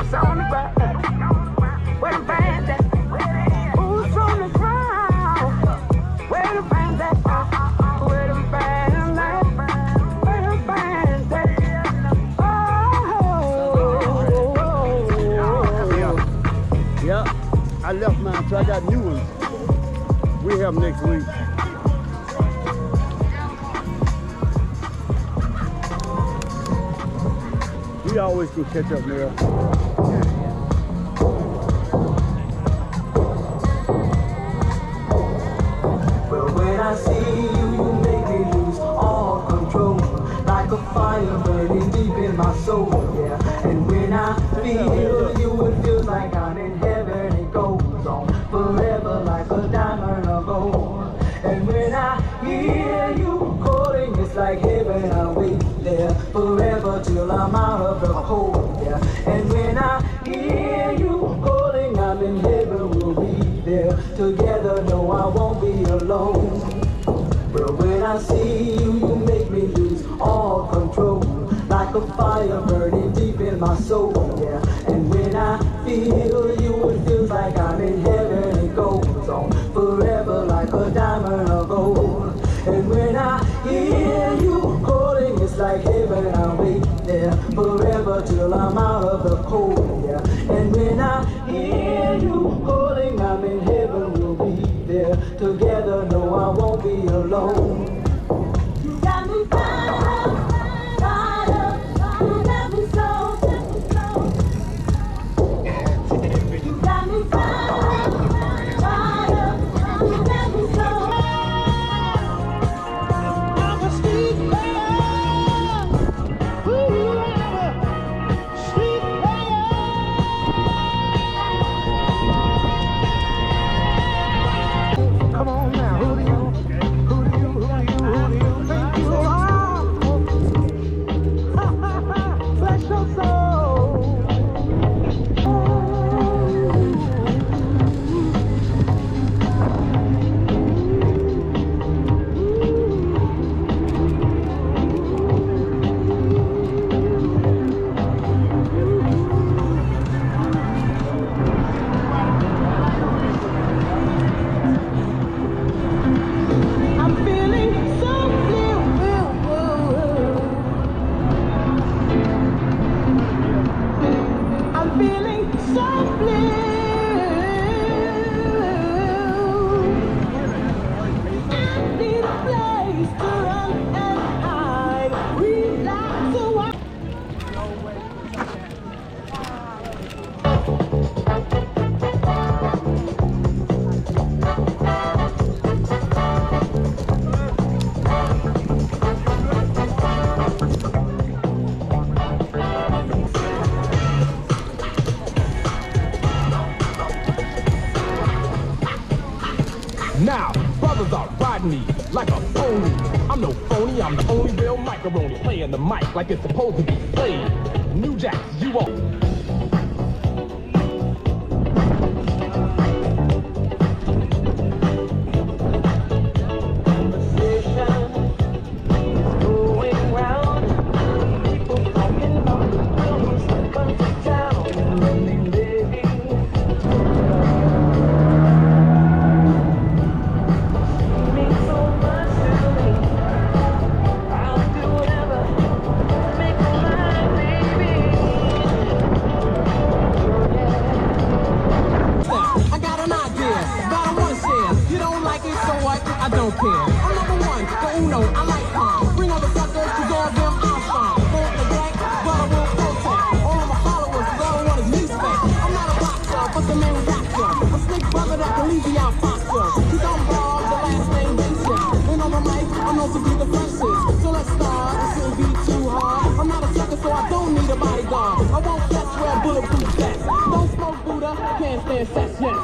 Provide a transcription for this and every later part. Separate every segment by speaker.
Speaker 1: boots on the ground. Where the bands at? Boots on the ground. Where the bands at? Where the bands at? Where the bands at? Oh.
Speaker 2: Yeah, I left mine, so I got new ones. We have them next week. We always go catch up, man.
Speaker 3: Well, when I see you, you make me lose all control. Like a fire burning deep in my soul, yeah. And when I feel you, it feels like I'm in heaven. It goes on forever like a diamond of gold. And when I hear you calling, it's like heaven. I'll wait there forever till I'm out of the cold, yeah. And when I hear you calling, I'm in heaven. We'll be there together. No, I won't be alone. But when I see you, you make me lose all control. Like a fire burning deep in my soul, yeah. And when I feel you, it feels like I'm in heaven. It goes on forever like a diamond of gold. And when I hear you calling, it's like heaven. I'll wait there forever till I'm out of the cold, yeah. And when I hear you calling, I'm in heaven. We'll be there together. No, I won't be alone.
Speaker 1: You got me fired up. You got me so. You got me fired up. You got me so. I'm a street player. Ooh, I'm a street player. Come on now, who do you think you are? Bless your soul. I'm feeling so blue. I'm feeling so blue. I need a place to run and hide. Relax a while.
Speaker 4: Now, brothers are riding me like a phony. I'm no phony, I'm the only real macaroni playing the mic like it's supposed to be played. New Jack, you won't.
Speaker 3: I don't care. I'm number one, the uno, I like calm. Bring all the suckers, cause all of them I'm strong. Vote the black, but I will protect. All of my followers, cause all I want is respect. I'm not a boxer, but the main doctor. A slick brother that can leave you out faster. Cause I'm Bob, the last name basic. And on the mic, I'm known to be the freshest. So let's start, it shouldn't be too hard. I'm not a sucker, so I don't need a bodyguard. I won't flex, wear bulletproof vests. Don't smoke Buddha, can't stand sex, yes.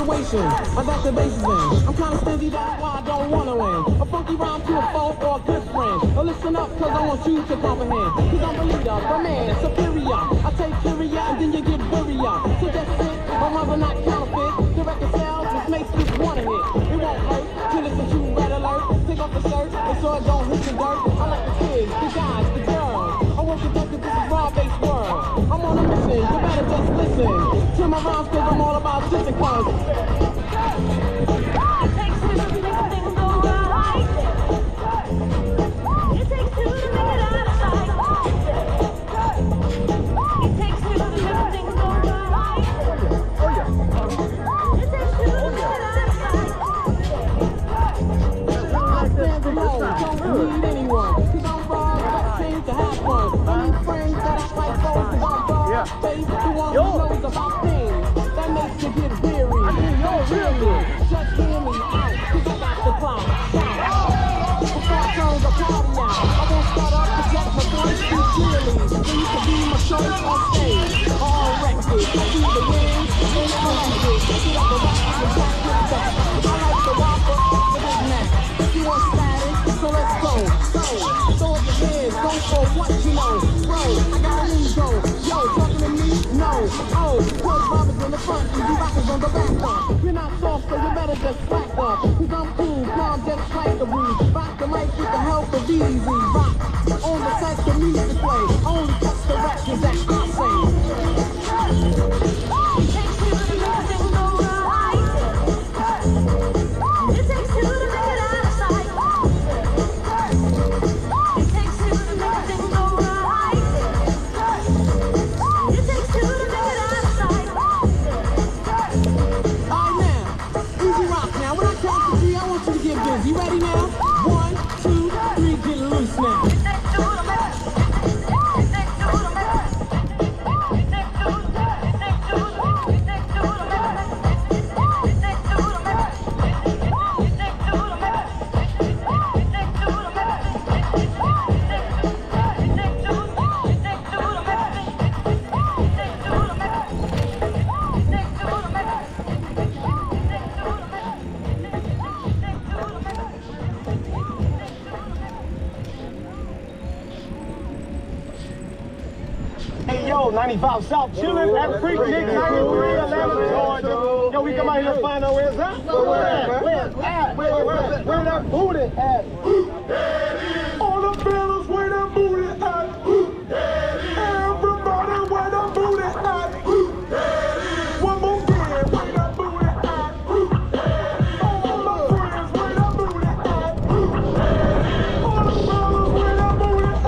Speaker 5: situation. I got the bases in. I'm kinda stingy, that's why I don't wanna win. A funky rhyme to a
Speaker 4: foe or a good friend. Now listen up, cause I want you to comprehend. Cause I'm a leader, a man, superior. I take Kyria and then you get Buria. So that's it, my mother not counterfeit. The record sales, which makes this one a hit. It won't hurt to listen to Red Alert. Take off the shirt, and so it don't hit the dirt. I like the kids, the guys, the girls. I work with this is raw-based world. I'm on a mission, you better just listen to my rhymes, cause I'm all about just and cause. You're not soft, so you better just slack up. Cause I'm cool, calm, just like the breeze. Rock the mic with the help of Easy Rock. On the set, the music play. Only touch the records that I say. It takes two to make a thing go right. It takes two to make it out of sight. It takes two to make a thing go right. It takes two to make it out of sight. You ready now? 1, 2, 3, get loose now.
Speaker 5: Hey, yo, 95 South chillin' at Freak Nick 9311 Georgia. Yo, we come out here to find out where it's at. Where that booty at? All the fellas, where that booty at? Everybody, where that booty at? One more time, where that booty at? All my friends, where that booty at? All the fellas, where that booty at?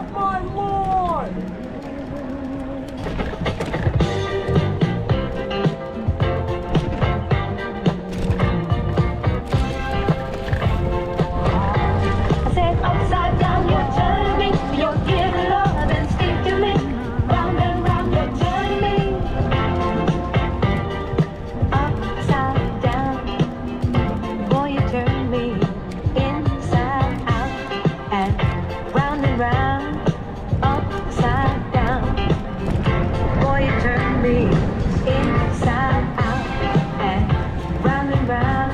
Speaker 5: up my lord!
Speaker 6: I said upside down, you're turning me. You're giving love instinctively. Round and round, you're turning me. Upside down, boy, you turn me inside out and round, upside down. Boy, you turn me inside out and round.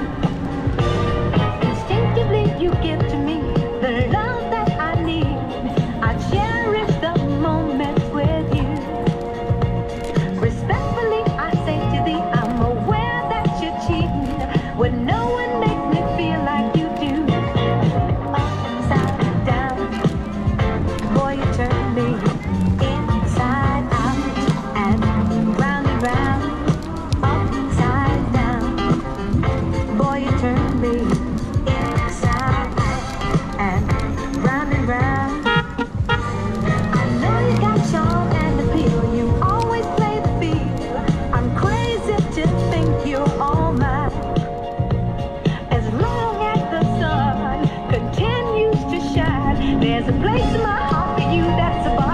Speaker 6: Instinctively, you give to me the love that I need. I cherish the moments with you. Respectfully, I say to thee, I'm aware that you're cheating. When no one makes me feel like you do. Upside down, boy, you turn me inside out and round. Upside down, boy, you turn me inside out and round. I know you got charm and appeal. You always play the field. I'm crazy to think you're all mine. As long as the sun continues to shine, there's a place in my heart for you that's above.